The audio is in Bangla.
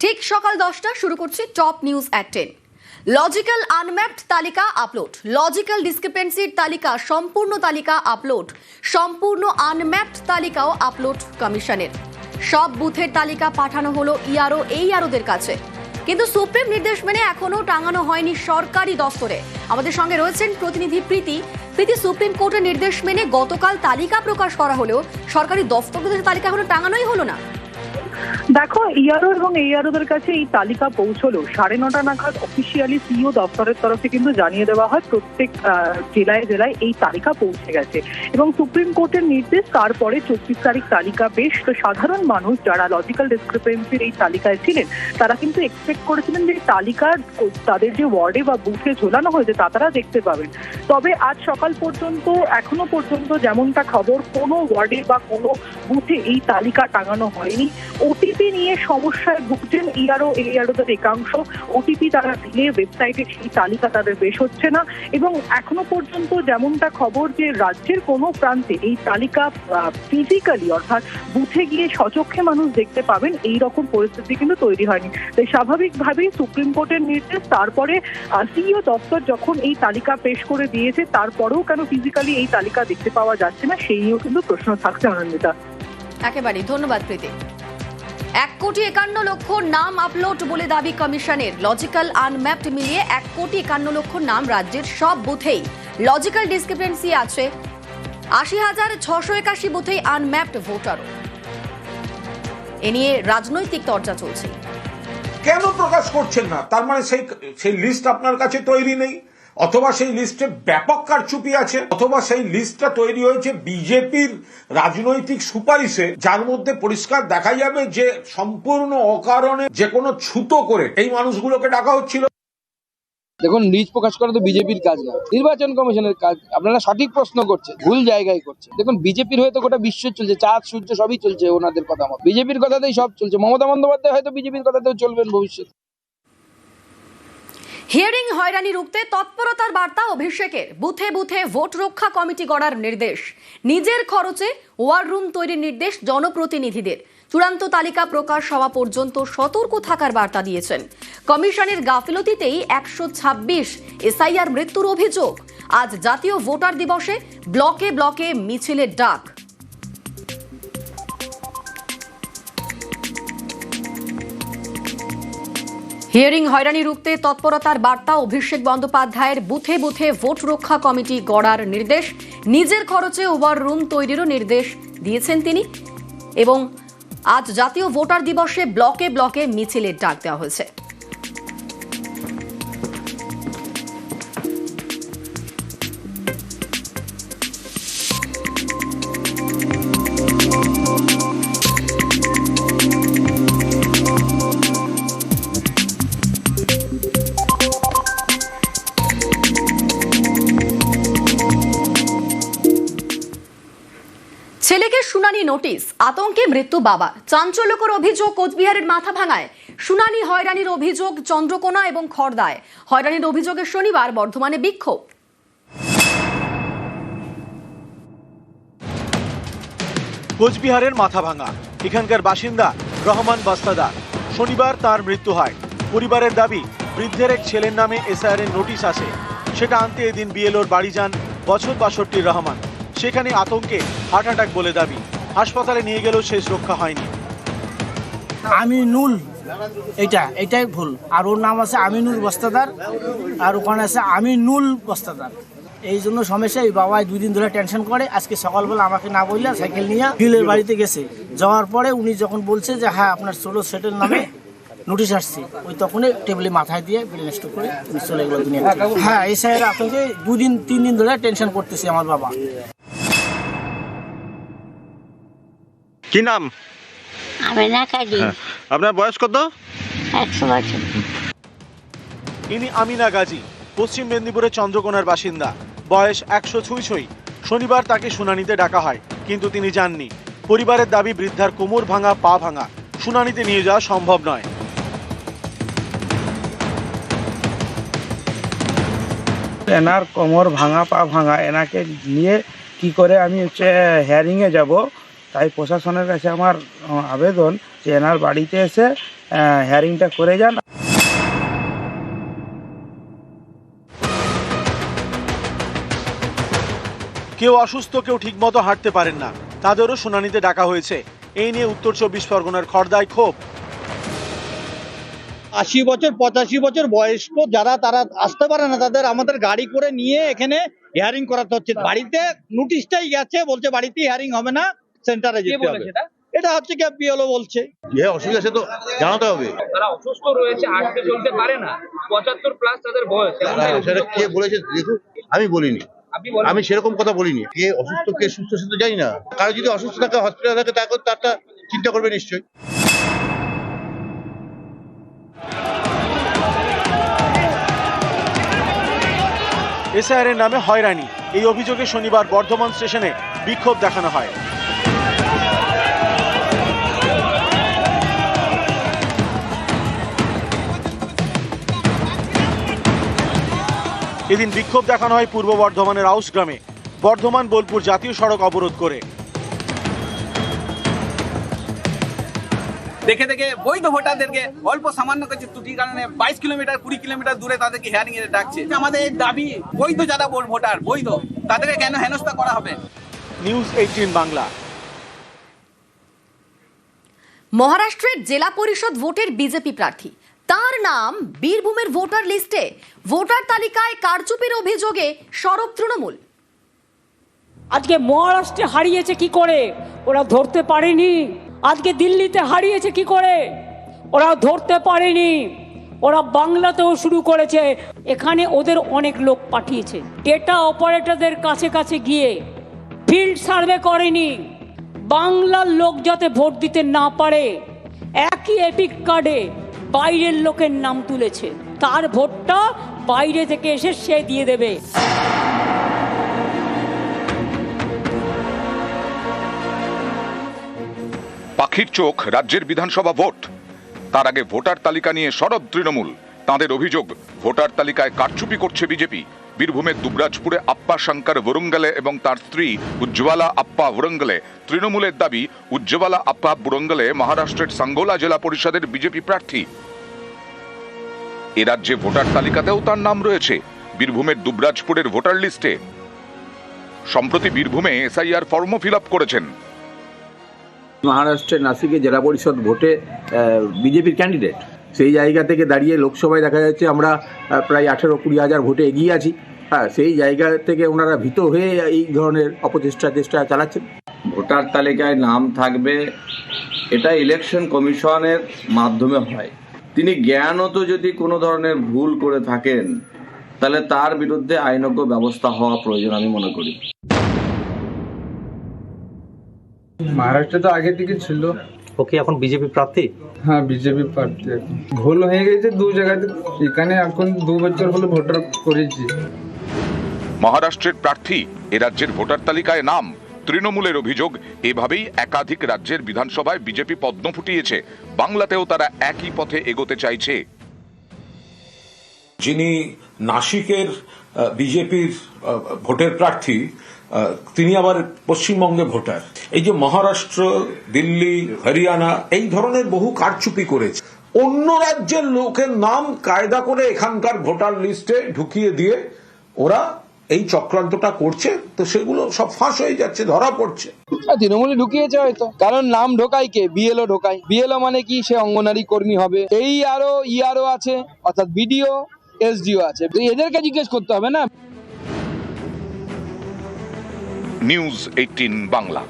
ঠিক সকাল 10টা শুরু করছি top news at 10। Logical unmapped তালিকা আপলোড, লজিক্যাল ডিসক্রিপেন্সির তালিকা, সম্পূর্ণ তালিকা আপলোড, সম্পূর্ণ আনম্যাপড তালিকাও আপলোড কমিশনের। সব বুথের তালিকা পাঠানো হলো ইআরও এইআরওদের কাছে, কিন্তু সুপ্রিম নির্দেশ মেনে এখনো টাঙানো হয়নি সরকারি দফতরে। আমাদের সঙ্গে রয়েছেন প্রতিনিধি প্রীতি। সুপ্রিম কোর্টের নির্দেশ মেনে গতকাল তালিকা প্রকাশ করা হলেও সরকারি দফতরগুলোর তালিকা এখনো টাঙানোই হলো না। দেখো, ইআরও এবং এইআরওদের কাছে এই তালিকা পৌঁছলো 9:30 নাগাদ। অফিসিয়ালি সিইও দপ্তরের তরফে কিন্তু জানিয়ে দেওয়া হয় প্রত্যেক জেলায় জেলায় এই তালিকা পৌঁছে গেছে এবং সুপ্রিম কোর্টের নির্দেশ তারপরে 24 তারিখ তালিকা পেশ। তো সাধারণ মানুষ যারা লজিক্যাল ডিসক্রিপেন্সির এই তালিকায় ছিলেন তারা কিন্তু এক্সপেক্ট করেছিলেন যে তালিকা তাদের যে ওয়ার্ডে বা বুথে ঝোলানো হয়েছে তা তারা দেখতে পাবেন। তবে আজ সকাল পর্যন্ত এখনো পর্যন্ত যেমনটা খবর, কোনো ওয়ার্ডে বা কোনো বুথে এই তালিকা টাঙানো হয়নি। ওটিপি নিয়ে সমস্যায় ভুগছেন ইআরও এইআরওদের একাংশ। ওটিপি তারা দিলে ওয়েবসাইটে সেই তালিকা তাদের বেশ হচ্ছে না এবং এখনো পর্যন্ত যেমনটা খবর যে রাজ্যের কোনো প্রান্তে এই তালিকা ফিজিক্যালি অর্থাৎ বুথে গিয়ে সচক্ষে মানুষ দেখতে পাবেন এই রকম পরিস্থিতি কিন্তু তৈরি হয়নি। তাই স্বাভাবিকভাবেই সুপ্রিম কোর্টের নির্দেশ তারপরে সিইও দপ্তর যখন এই তালিকা পেশ করে দিয়েছে তারপরেও কেন ফিজিক্যালি এই তালিকা দেখতে পাওয়া যাচ্ছে না সেইও কিন্তু প্রশ্ন থাকছে। আনন্দিতা, একেবারেই ধন্যবাদ প্রীতি। 1,51,00,000 নাম আপলোড বলে দাবি কমিশনের। লজিক্যাল আনম্যাপড মিলিয়ে 1,51,00,000 নাম রাজ্যের সব বুথেই লজিক্যাল ডিসক্রিপেন্সি আছে। 80,681 বুথেই আনম্যাপড ভোটারও। এ নিয়ে রাজনৈতিক চর্চা চলছে। কেন প্রকাশ করছেন না? তার মানে সেই লিস্ট আপনার কাছে তৈরি নেই, অথবা সেই লিস্টে ব্যাপক কারচুপি আছে, অথবা সেই লিস্টটা তৈরি হয়েছে বিজেপির রাজনৈতিক সুপারিশে, যার মধ্যে পরিষ্কার দেখা যাবে যে সম্পূর্ণ অকারণে যে কোনো ছুতো করে এই মানুষগুলোকে ডাকা হচ্ছিল। দেখুন, লিস্ট প্রকাশ করা তো বিজেপির কাজ না, নির্বাচন কমিশনের কাজ। আপনারা সঠিক প্রশ্ন করছেন, ভুল জায়গায় করছেন। দেখুন, বিজেপির হয়তো গোটা বিশ্ব চলছে, চাঁদ সূর্য সবই চলছে ওনাদের কথা মতো, বিজেপির কথাতেই সব চলছে। মমতা বন্দ্যোপাধ্যায় হয়তো বিজেপির কথাতেও চলবেন ভবিষ্যতে। হিয়ারিং হয়রানি রুখতে তৎপরতার বার্তা অভিষেকের। বুথে বুথে ভোট রক্ষা কমিটি গড়ার নির্দেশ, নিজের খরচে ওয়ার রুম তৈরির নির্দেশ জনপ্রতিনিধিদের। চূড়ান্ত তালিকা প্রকাশ হওয়া পর্যন্ত সতর্ক থাকার বার্তা দিয়েছেন। কমিশনের গাফিলতিতেই 126 এসআইআর মৃত্যুর অভিযোগ। আজ জাতীয় ভোটার দিবসে ব্লকে ব্লকে মিছিলের ডাক। হিয়ারিং হয়রানি রুখতে তৎপরতার বার্তা অভিষেক বন্দ্যোপাধ্যায়ের। বুথে বুথে ভোট রক্ষা কমিটি গড়ার নির্দেশ, নিজের খরচে ওয়ার রুম তৈরিরও নির্দেশ দিয়েছেন তিনি। এবং আজ জাতীয় ভোটার দিবসে ব্লকে ব্লকে মিছিলের ডাক দেওয়া হয়েছে। ছেলেকে শুনানি নোটিশ, আতঙ্কে মৃত্যু বাবা। চাঞ্চল্যকর অভিযোগ কোচবিহারের মাথাভাঙায়। শুনানি হয়রানির অভিযোগ চন্দ্রকোনা এবং খড়দায়। হয়রানির অভিযোগে শনিবার বর্ধমানে বিক্ষোভ। কোচবিহারের মাথাভাঙা, এখানকার বাসিন্দা রহমান বস্তাদার। শনিবার তার মৃত্যু হয়। পরিবারের দাবি, বৃদ্ধের এক ছেলের নামে এসআইআর এর নোটিশ আসে, সেটা আনতে এদিন বিএলওর বাড়ি যান বছর 62 রহমান। সেখানে আতঙ্কে হার্ট অ্যাটাক বলে দাবি। হাসপাতালে নিয়ে গেলেও শেষ রক্ষা হয়নি। আমিনুল, এটাই ভুল। আর ওর নাম আছে আমিনুল বস্তাদার, আর ওখানে আছে আমিনুল বস্তাদার। এই জন্য সমস্যা। এই বাবাই 2 দিন ধরে টেনশন করে। আজকে সকালবেলা আমাকে না বললে সাইকেল নিয়ে বিলের বাড়িতে গেছে। যাওয়ার পরে উনি যখন বলছে যে হ্যাঁ আপনার 16 সেটের নামে নোটিশ আসছে, ওই তখনই টেবিলে মাথায় দিয়ে ব্রেন স্ট্রোক করে উনি চলে গেল দুনিয়া। হ্যাঁ, এই সাইডে আতঙ্কে 2-3 দিন ধরে টেনশন করতেছে আমার বাবা। কি নাম? আমিনা কাজী। আপনার বয়স কত? 100 বছর। ইনি আমিনা গাজী, পশ্চিম মেদিনীপুরের চন্দ্রকোনার বাসিন্দা। বয়স 100 ছুঁই। শনিবার তাকে শুনানিতে ডাকা হয়, কিন্তু তিনি যাননি। পরিবারের দাবি, বৃদ্ধার কোমর ভাঙা, পা ভাঙা, শুনানিতে নিয়ে যাওয়া সম্ভব নয়। এনার কোমর ভাঙা, পা ভাঙা, এনাকে নিয়ে কি করে আমি হিয়ারিংয়ে যাব, তাই প্রশাসনের কাছে আমার আবেদন যে এনার বাড়িতে এসে হিয়ারিংটা করে যান। কেউ অসুস্থ, কেউ ঠিকমতো হাঁটতে পারেন না, তাদেরও শুনানিতে ডাকা হয়েছে। এই নিয়ে উত্তর 24 পরগনার খড়দায় ক্ষোভ। 80 বছর 85 বছর বয়স্ক যারা, তারা আসতে পারে না, তাদের আমাদের গাড়ি করে নিয়ে এখানে হিয়ারিং করাতে হচ্ছে। বাড়িতে নোটিশটাই গেছে, বলছে বাড়িতে হিয়ারিং হবে না, সেন্টারে যেতে হবে। এটা হচ্ছে কি বিএলও বলছে, যে অসুবিধা আছে তো জানাতে হবে। তারা অসুস্থ রয়েছে, হাঁটতে চলতে পারে না, 75 প্লাস তাদের বয়স। সেটা কে বলেছে দেখুন, আমি বলিনি, আমি সেরকম কথা বলিনি। কে অসুস্থ কে সুস্থ সেটা জানি না। কারো যদি অসুস্থ থাকে, হসপিটালে থাকে, তারটা চিন্তা করবে নিশ্চয়ই। এসআইআর এর নামে হয়রানি, এই অভিযোগে শনিবার বর্ধমান স্টেশনে বিক্ষোভ দেখানো হয়। এদিন বিক্ষোভ দেখানো হয় পূর্ব বর্ধমানের আউস গ্রামে, বর্ধমান বোলপুর জাতীয় সড়ক অবরোধ করে। দেখে দেখে বৈধ ভোটারদেরকে অল্প সামান্য কিছু ত্রুটির কারণে 22 কিলোমিটার 20 কিলোমিটার দূরে তাদেরকে হিয়ারিং এ ডাকছে। আমাদের দাবি, বৈধ যারা ভোটার বৈধ, তাদেরকে কেন হেনস্থা করা হবে? নিউজ 18 বাংলা। মহারাষ্ট্রের জেলা পরিষদ ভোটের বিজেপি প্রার্থী, তার নাম বীরভূমের ভোটার লিস্টে। ভোটার তালিকায় কারচুপির অভিযোগে সরব তৃণমূল। আজকে মহারাষ্ট্রে হারিয়েছে কি করে ওরা ধরতে পারেনি, আজকে দিল্লিতে হারিয়েছে কি করে ওরা ধরতে পারেনি, ওরা বাংলাতেও শুরু করেছে। এখানে ওদের অনেক লোক পাঠিয়েছে, ডেটা অপারেটরদের কাছে কাছে গিয়ে ফিল্ড সার্ভে করেনি। বাংলার লোক যাতে ভোট দিতে না পারে, একই এপিক কার্ডে বাইরের লোকের নাম তুলেছে, তার ভোটটা বাইরে থেকে এসে সে দিয়ে দেবে। পাখির চোখ রাজ্যের বিধানসভা ভোট, তার আগে ভোটার তালিকা নিয়ে সরব তৃণমূল। তাঁদের অভিযোগ, ভোটার তালিকায় কারচুপি করছে বিজেপি। বীরভূমের দুবরাজপুরে আপ্পা শঙ্কর বুরঙ্গলে এবং তার স্ত্রী উজ্জ্বলা আপ্পা বুরঙ্গলে। তৃণমূলের দাবি, উজ্জ্বলা আপ্পা বুরঙ্গলে মহারাষ্ট্রের সাঙ্গোলা জেলা পরিষদের বিজেপি প্রার্থী। এ রাজ্যে ভোটার তালিকাতেও তার নাম রয়েছে, বীরভূমের দুবরাজপুরের ভোটার লিস্টে। সম্প্রতি বীরভূমে এসআইআর ফর্মও ফিল আপ করেছেন। মহারাষ্ট্রের নাসিকে জেলা পরিষদ ভোটে বিজেপির ক্যান্ডিডেট, সেই জায়গা থেকে দাঁড়িয়ে লোকসভায় দেখা যাচ্ছে আমরা প্রায় 18-20 হাজার ভোটে এগিয়ে আছি। হ্যাঁ, সেই জায়গা থেকে ওনারা ভীত হয়ে এই ধরনের চেষ্টা চালাচ্ছেন। ভোটার তালিকায় নাম থাকবে, এটা ইলেকশন কমিশনের মাধ্যমে হয়। তিনি জ্ঞানত যদি কোনো ধরনের ভুল করে থাকেন, তাহলে তার বিরুদ্ধে আইনজ্ঞ ব্যবস্থা হওয়া প্রয়োজন আমি মনে করি। মহারাষ্ট্রে তো আগে থেকে ছিল। ও কি এখন বিজেপি প্রার্থী? হ্যাঁ, বিজেপি প্রার্থী। ভুল হয়ে গেছে 2 জায়গাতে, এখানে এখন 2 বছর হলো ভোটার করেছি। মহারাষ্ট্রের প্রার্থী, এ রাজ্যের ভোটার তালিকায় নাম। তৃণমূলের অভিযোগ, এভাবেই একাধিক রাজ্যের বিধানসভায় বিজেপি পদ্ম ফুটিয়েছে। বাংলাতেও তারা একই পথে এগোতে চাইছে। যিনি নাসিকের বিজেপির ভোটের প্রার্থী, তিনি আবার পশ্চিমবঙ্গে ভোটার। এই যে মহারাষ্ট্র, দিল্লি, হরিয়ানা এই ধরনের বহু কারচুপি করেছে। অন্য রাজ্যের লোকের নাম কায়দা করে এখানকার ভোটার লিস্টে ঢুকিয়ে দিয়ে ওরা এই চক্রান্তটা করছে, তো সেগুলো সব ফাঁস হয়ে যাচ্ছে, ধরা পড়ছে। তৃণমূলে ঢুকিয়েছে হয়তো, কারণ নাম ঢোকায় কে? বিএলও ঢোকায়। বিএলও মানে কি? সে অঙ্গনারী কর্মী হবে। এই আরো ইআরও আছে, অর্থাৎ বিডিও, এসডিও আছে, এদেরকে জিজ্ঞেস করতে হবে না। নিউজ 18 বাংলা।